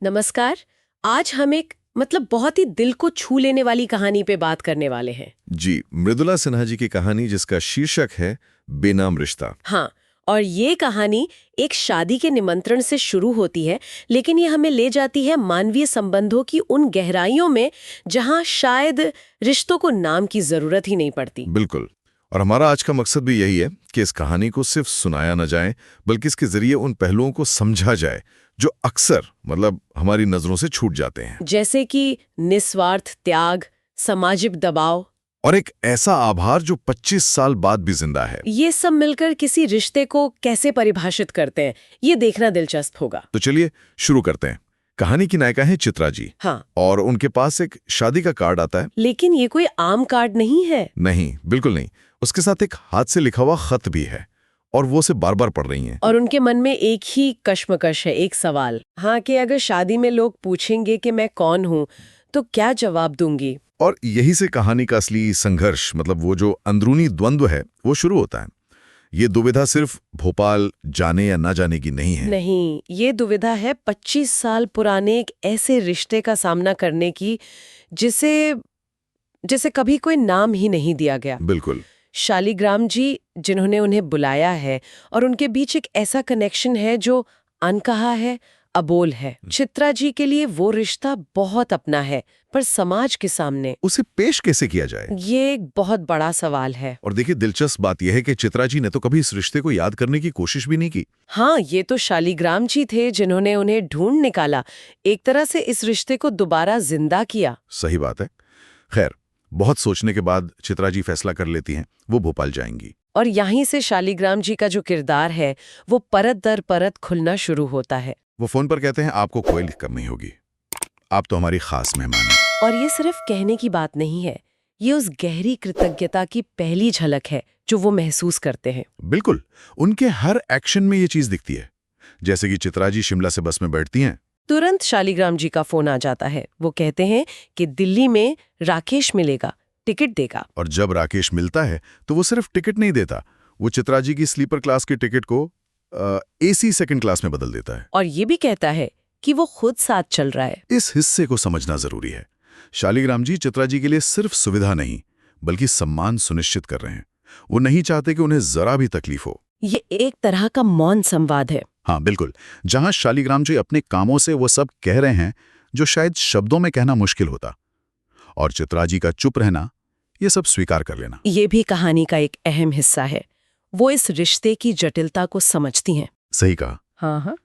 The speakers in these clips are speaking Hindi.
नमस्कार। आज हम एक बहुत ही दिल को छू लेने वाली कहानी पे बात करने वाले हैं। जी, मृदुला सिन्हा जी की कहानी जिसका शीर्षक है बेनाम रिश्ता। हाँ, और ये कहानी एक शादी के निमंत्रण से शुरू होती है, लेकिन ये हमें ले जाती है मानवीय संबंधों की उन गहराइयों में जहाँ शायद रिश्तों को नाम की जरूरत ही नहीं पड़ती। बिल्कुल। और हमारा आज का मकसद भी यही है कि इस कहानी को सिर्फ सुनाया न जाए, बल्कि इसके जरिए उन पहलुओं को समझा जाए जो अक्सर हमारी नजरों से छूट जाते हैं। जैसे कि निस्वार्थ त्याग, सामाजिक दबाव और एक ऐसा आभार जो 25 साल बाद भी जिंदा है। ये सब मिलकर किसी रिश्ते को कैसे परिभाषित करते हैं, ये देखना दिलचस्प होगा। तो चलिए शुरू करते हैं। कहानी की नायिका है चित्रा जी। हाँ। और उनके पास एक शादी का कार्ड आता है। लेकिन ये कोई आम कार्ड नहीं है। नहीं, बिल्कुल नहीं। उसके साथ एक हाथ से लिखा हुआ खत भी है और वो उसे बार बार पढ़ रही हैं। और उनके मन में एक ही कश्मकश है, एक सवाल। हाँ, कि अगर शादी में लोग पूछेंगे कि मैं कौन हूँ तो क्या जवाब दूंगी। और यही से कहानी का असली संघर्ष, वो जो अंदरूनी द्वंद्व है, वो शुरू होता है। ये दुविधा सिर्फ भोपाल जाने या ना जाने की नहीं है। नहीं, ये दुविधा है 25 साल पुराने एक ऐसे रिश्ते का सामना करने की जिसे कभी कोई नाम ही नहीं दिया गया। बिल्कुल। शालिग्राम जी जिन्होंने उन्हें बुलाया है, और उनके बीच एक ऐसा कनेक्शन है जो अनकहा है, अबोल है। चित्रा जी के लिए वो रिश्ता बहुत अपना है, पर समाज के सामने उसे पेश कैसे किया जाए, ये एक बहुत बड़ा सवाल है। और देखिए, दिलचस्प बात यह है कि चित्रा जी ने तो कभी इस रिश्ते को याद करने की कोशिश भी नहीं की। हाँ, ये तो शालिग्राम जी थे जिन्होंने उन्हें ढूंढ निकाला, एक तरह से इस रिश्ते को दोबारा जिंदा किया। सही बात है। खैर, बहुत सोचने के बाद चित्रा जी फैसला कर लेती हैं, वो भोपाल जाएंगी। और यहीं से शालिग्राम जी का जो किरदार है वो परत दर परत खुलना शुरू होता है। वो फोन पर कहते हैं, आपको कोई कमी नहीं होगी, आप तो हमारी खास मेहमान हैं। और ये सिर्फ कहने की बात नहीं है, ये उस गहरी कृतज्ञता की पहली झलक है जो वो महसूस करते हैं। बिल्कुल, उनके हर एक्शन में ये चीज दिखती है। जैसे कि चित्रा जी शिमला से बस में बैठती हैं, तुरंत शालिग्राम जी का फोन आ जाता है। वो कहते हैं कि दिल्ली में राकेश मिलेगा, टिकट देगा। और जब राकेश मिलता है तो वो सिर्फ टिकट नहीं देता, वो चित्रा जी की स्लीपर क्लास की टिकट को एसी सेकंड क्लास में बदल देता है। और ये भी कहता है कि वो खुद साथ चल रहा है। इस हिस्से को समझना जरूरी है। शालिग्राम जी चित्रा जी के लिए सिर्फ सुविधा नहीं, बल्कि सम्मान सुनिश्चित कर रहे हैं। वो नहीं चाहते कि उन्हें जरा भी तकलीफ हो। ये एक तरह का मौन संवाद है। हाँ बिल्कुल, जहां शालिग्राम जी अपने कामों से वो सब कह रहे हैं जो शायद शब्दों में कहना मुश्किल होता, और चित्रा जी का चुप रहना, ये सब स्वीकार कर लेना। ये भी कहानी का एक अहम हिस्सा है। वो इस रिश्ते की जटिलता को समझती हैं। सही कहा। हाँ हाँ।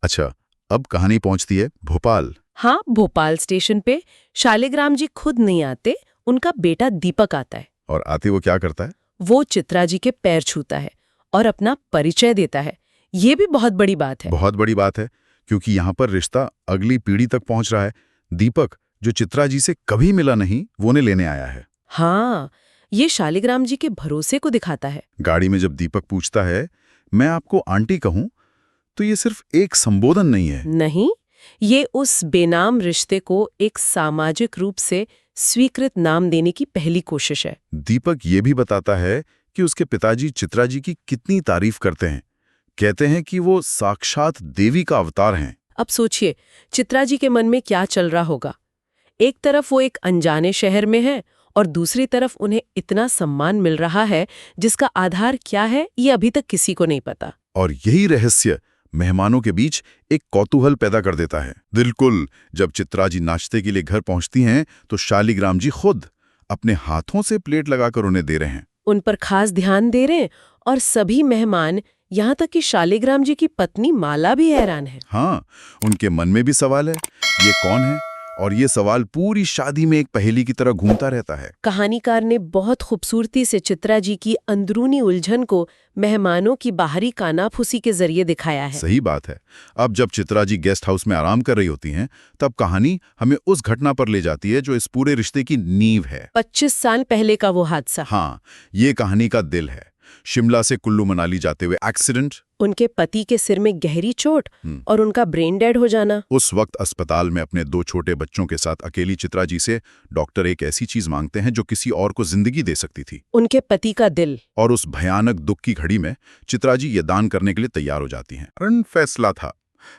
अच्छा, अब कहानी पहुंचती है भोपाल। हाँ, भोपाल स्टेशन पे शालिग्राम जी खुद नहीं आते, उनका बेटा दीपक आता है। और आते वो क्या करता है? वो चित्रा जी के पैर छूता है और अपना परिचय देता है। ये भी बहुत बड़ी बात है। बहुत बड़ी बात है, क्योंकि यहाँ पर रिश्ता अगली पीढ़ी तक पहुंच रहा है। दीपक, जो चित्रा जी से कभी मिला नहीं, वो उन्हें लेने आया है। हाँ, ये शालिग्राम जी के भरोसे को दिखाता है। गाड़ी में जब दीपक पूछता है, मैं आपको आंटी कहूं, तो ये सिर्फ एक संबोधन नहीं है। नहीं, ये उस बेनाम रिश्ते को एक सामाजिक रूप से स्वीकृत नाम देने की पहली कोशिश है। दीपक ये भी बताता है कि उसके पिताजी चित्रा जी की कितनी तारीफ करते हैं। कहते हैं कि वो साक्षात देवी का अवतार हैं। अब सोचिए, चित्रा जी के मन में क्या चल रहा होगा। एक तरफ वो एक अनजाने शहर में है, और दूसरी तरफ उन्हें इतना सम्मान मिल रहा है जिसका आधार क्या है ये अभी तक किसी को नहीं पता। और यही रहस्य मेहमानों के बीच एक कौतूहल पैदा कर देता है। बिल्कुल, जब चित्रा जी नाश्ते के लिए घर पहुंचती हैं तो शालिग्राम जी खुद अपने हाथों से प्लेट लगाकर उन्हें दे रहे हैं। उन पर खास ध्यान दे रहे हैं, और सभी मेहमान, यहाँ तक कि शालिग्राम जी की पत्नी माला भी हैरान है। हाँ, उनके मन में भी सवाल है, ये कौन है? और ये सवाल पूरी शादी में एक पहेली की तरह घूमता रहता है। कहानीकार ने बहुत खूबसूरती से चित्रा जी की अंदरूनी उलझन को मेहमानों की बाहरी कानाफूसी के जरिए दिखाया है। सही बात है। अब जब चित्रा जी गेस्ट हाउस में आराम कर रही होती हैं, तब कहानी हमें उस घटना पर ले जाती है जो इस पूरे रिश्ते की नींव है। 25 साल पहले का वो हादसा। हाँ, ये कहानी का दिल है। शिमला से कुल्लू मनाली जाते हुए एक्सीडेंट, उनके पति के सिर में गहरी चोट और उनका ब्रेन डेड हो जाना। उस वक्त अस्पताल में अपने 2 छोटे बच्चों के साथ अकेली चित्रा जी से डॉक्टर एक ऐसी चीज मांगते हैं जो किसी और को जिंदगी दे सकती थी, उनके पति का दिल। और उस भयानक दुख की घड़ी में चित्रा जी ये दान करने के लिए तैयार हो जाती हैं। फैसला था,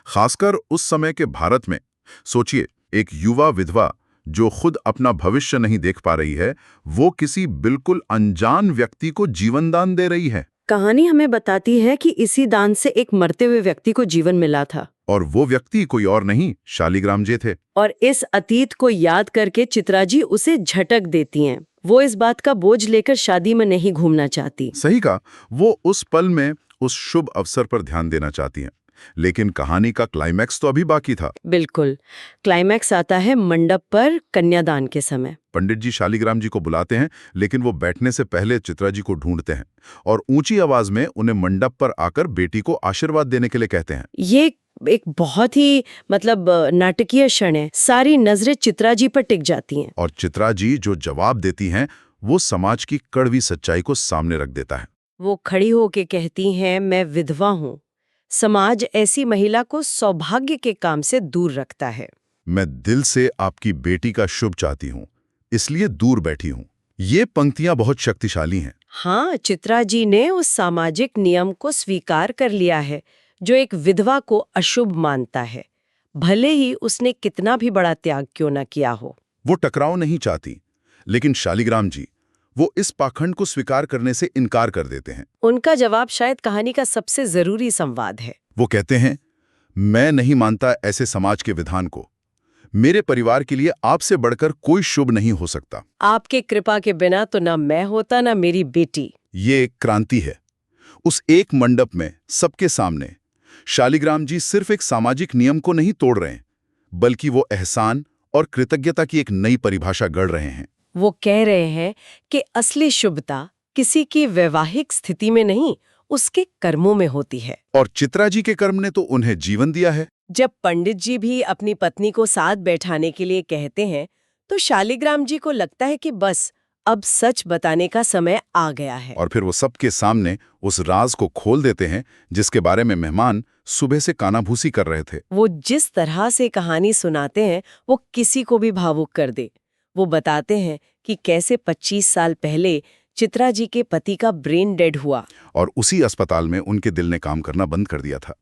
खासकर उस समय के भारत में सोचिए, एक युवा विधवा जो खुद अपना भविष्य नहीं देख पा रही है, वो किसी बिल्कुल अनजान व्यक्ति को जीवन दान दे रही है। कहानी हमें बताती है कि इसी दान से एक मरते हुए व्यक्ति को जीवन मिला था। और वो व्यक्ति कोई और नहीं, शालिग्राम जी थे। और इस अतीत को याद करके चित्रा जी उसे झटक देती हैं। वो इस बात का बोझ लेकर शादी में नहीं घूमना चाहती। सही कहा, वो उस पल में उस शुभ अवसर पर ध्यान देना चाहती हैं। लेकिन कहानी का क्लाइमैक्स तो अभी बाकी था। बिल्कुल, क्लाइमैक्स आता है मंडप पर कन्यादान के समय। पंडित जी शालिग्राम जी को बुलाते हैं, लेकिन वो बैठने से पहले चित्रा जी को ढूंढते हैं और ऊंची आवाज में उन्हें मंडप पर आकर बेटी को आशीर्वाद देने के लिए कहते हैं। ये एक बहुत ही नाटकीय क्षण है। सारी नजरें चित्रा जी पर टिक जाती हैं। और चित्रा जी जो जवाब देती हैं, वो समाज की कड़वी सच्चाई को सामने रख देता है। वो खड़ी होके कहती हैं, मैं विधवा हूँ। समाज ऐसी महिला को सौभाग्य के काम से दूर रखता है। मैं दिल से आपकी बेटी का शुभ चाहती हूँ, इसलिए दूर बैठी हूँ। ये पंक्तियां बहुत शक्तिशाली हैं। हाँ, चित्रा जी ने उस सामाजिक नियम को स्वीकार कर लिया है जो एक विधवा को अशुभ मानता है, भले ही उसने कितना भी बड़ा त्याग क्यों न किया हो। वो टकराव नहीं चाहती, लेकिन शालिग्राम जी वो इस पाखंड को स्वीकार करने से इनकार कर देते हैं। उनका जवाब शायद कहानी का सबसे जरूरी संवाद है। वो कहते हैं, मैं नहीं मानता ऐसे समाज के विधान को। मेरे परिवार के लिए आपसे बढ़कर कोई शुभ नहीं हो सकता। आपके कृपा के बिना तो ना मैं होता ना मेरी बेटी। ये एक क्रांति है। उस एक मंडप में सबके सामने शालिग्राम जी सिर्फ एक सामाजिक नियम को नहीं तोड़ रहे हैं, बल्कि वो एहसान और कृतज्ञता की एक नई परिभाषा गढ़ रहे हैं। वो कह रहे हैं कि असली शुभता किसी की वैवाहिक स्थिति में नहीं, उसके कर्मों में होती है। और चित्रा जी के कर्म ने तो उन्हें जीवन दिया है। जब पंडित जी भी अपनी पत्नी को साथ बैठाने के लिए कहते हैं, तो शालिग्राम जी को लगता है कि बस अब सच बताने का समय आ गया है। और फिर वो सबके सामने उस राज को खोल देते हैं जिसके बारे में मेहमान सुबह से कानाभूसी कर रहे थे। वो जिस तरह से कहानी सुनाते हैं, वो किसी को भी भावुक कर दे। वो बताते हैं कि कैसे 25 साल पहले चित्रा जी के पति का ब्रेन डेड हुआ और उसी अस्पताल में उनके दिल ने काम करना बंद कर दिया था।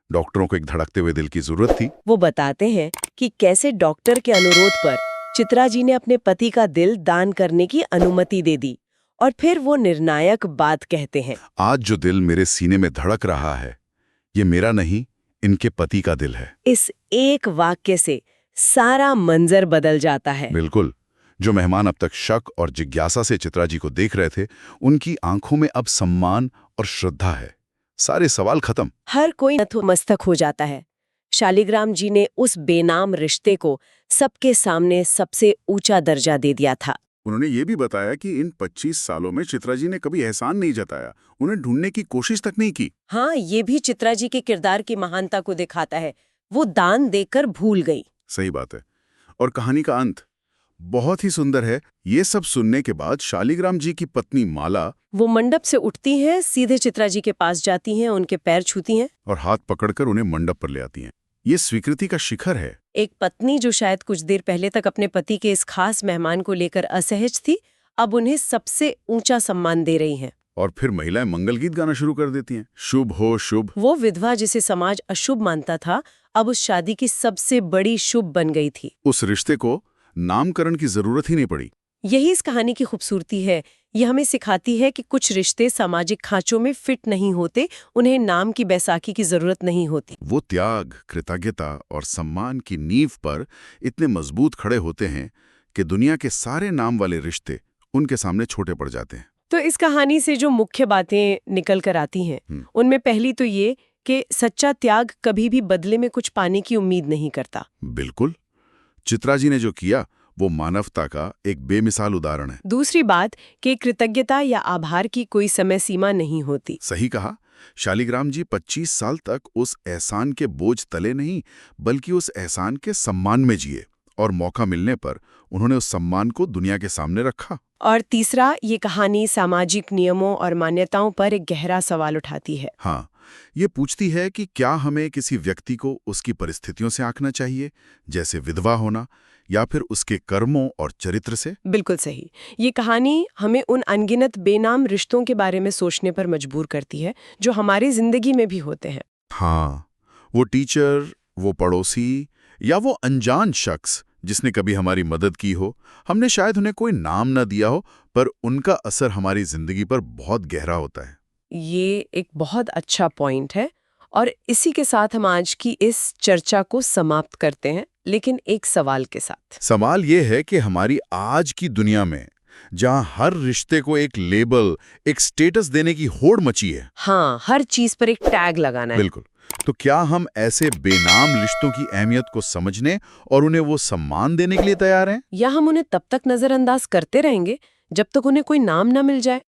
डॉक्टरों को एक धड़कते हुए दिल की जरूरत थी। वो बताते हैं कि कैसे डॉक्टर के अनुरोध पर चित्रा जी ने अपने पति का दिल दान करने की अनुमति दे दी। और फिर वो निर्णायक बात कहते हैं, आज जो दिल मेरे सीने में धड़क रहा है, ये मेरा नहीं, इनके पति का दिल है। इस एक वाक्य से सारा मंजर बदल जाता है। बिल्कुल। जो मेहमान अब तक शक और जिज्ञासा से चित्रा जी को देख रहे थे, उनकी आंखों में अब सम्मान और श्रद्धा है। सारे सवाल खत्म। हर कोई नतमस्तक हो जाता है। शालिग्राम जी ने उस बेनाम रिश्ते को सबके सामने सबसे ऊंचा दर्जा दे दिया था। उन्होंने ये भी बताया कि इन 25 सालों में चित्रा जी ने कभी एहसान नहीं जताया, उन्हें ढूंढने की कोशिश तक नहीं की। हाँ, ये भी चित्रा जी के किरदार की महानता को दिखाता है। वो दान देकर भूल गई। सही बात है। और कहानी का अंत बहुत ही सुंदर है। ये सब सुनने के बाद शालिग्राम जी की पत्नी माला वो मंडप से उठती हैं, सीधे चित्रा जी के पास जाती हैं, उनके पैर छूती हैं और हाथ पकड़कर उन्हें मंडप पर ले आती हैं। ये स्वीकृति का शिखर है। एक पत्नी जो शायद कुछ देर पहले तक अपने पति के इस खास मेहमान को लेकर असहज थी, अब उन्हें सबसे ऊंचा सम्मान दे रही हैं। और फिर महिलाएं मंगल गीत गाना शुरू कर देती हैं। शुभ हो शुभ। वो विधवा जिसे समाज अशुभ मानता था, अब उस शादी की सबसे बड़ी शुभ बन गई थी। उस रिश्ते को नामकरण की जरूरत ही नहीं पड़ी। यही इस कहानी की खूबसूरती है। ये हमें सिखाती है कि कुछ रिश्ते सामाजिक खांचों में फिट नहीं होते, उन्हें नाम की बैसाखी की जरूरत नहीं होती। वो त्याग, कृतज्ञता और सम्मान की नींव पर इतने मजबूत खड़े होते हैं कि दुनिया के सारे नाम वाले रिश्ते उनके सामने छोटे पड़ जाते हैं। तो इस कहानी से जो मुख्य बातें निकल कर आती हैं, उनमें पहली तो ये कि सच्चा त्याग कभी भी बदले में कुछ पाने की उम्मीद नहीं करता। बिल्कुल। चित्रा जी ने जो किया वो मानवता का एक बेमिसाल उदाहरण है। दूसरी बात कि कृतज्ञता या आभार की कोई समय सीमा नहीं होती। सही कहा। शालिग्राम जी 25 साल तक उस एहसान के बोझ तले नहीं, बल्कि उस एहसान के सम्मान में जिए, और मौका मिलने पर उन्होंने उस सम्मान को दुनिया के सामने रखा। और तीसरा, ये कहानी सामाजिक नियमों और मान्यताओं पर एक गहरा सवाल उठाती है। हाँ, ये पूछती है कि क्या हमें किसी व्यक्ति को उसकी परिस्थितियों से आंकना चाहिए, जैसे विधवा होना, या फिर उसके कर्मों और चरित्र से? बिल्कुल सही। ये कहानी हमें उन अनगिनत बेनाम रिश्तों के बारे में सोचने पर मजबूर करती है जो हमारी जिंदगी में भी होते हैं। हाँ, वो टीचर, वो पड़ोसी, या वो अनजान शख्स जिसने कभी हमारी मदद की हो, हमने शायद उन्हें कोई नाम ना दिया हो, पर उनका असर हमारी जिंदगी पर बहुत गहरा होता है। ये एक बहुत अच्छा पॉइंट है और इसी के साथ हम आज की इस चर्चा को समाप्त करते हैं, लेकिन एक सवाल के साथ। सवाल ये है कि हमारी आज की दुनिया में जहां हर रिश्ते को एक लेबल, एक स्टेटस देने की होड़ मची है, हाँ, हर चीज पर एक टैग लगाना है। बिल्कुल, तो क्या हम ऐसे बेनाम रिश्तों की अहमियत को समझने और उन्हें वो सम्मान देने के लिए तैयार हैं? या हम उन्हें तब तक नजरअंदाज करते रहेंगे जब तक उन्हें कोई नाम ना मिल जाए?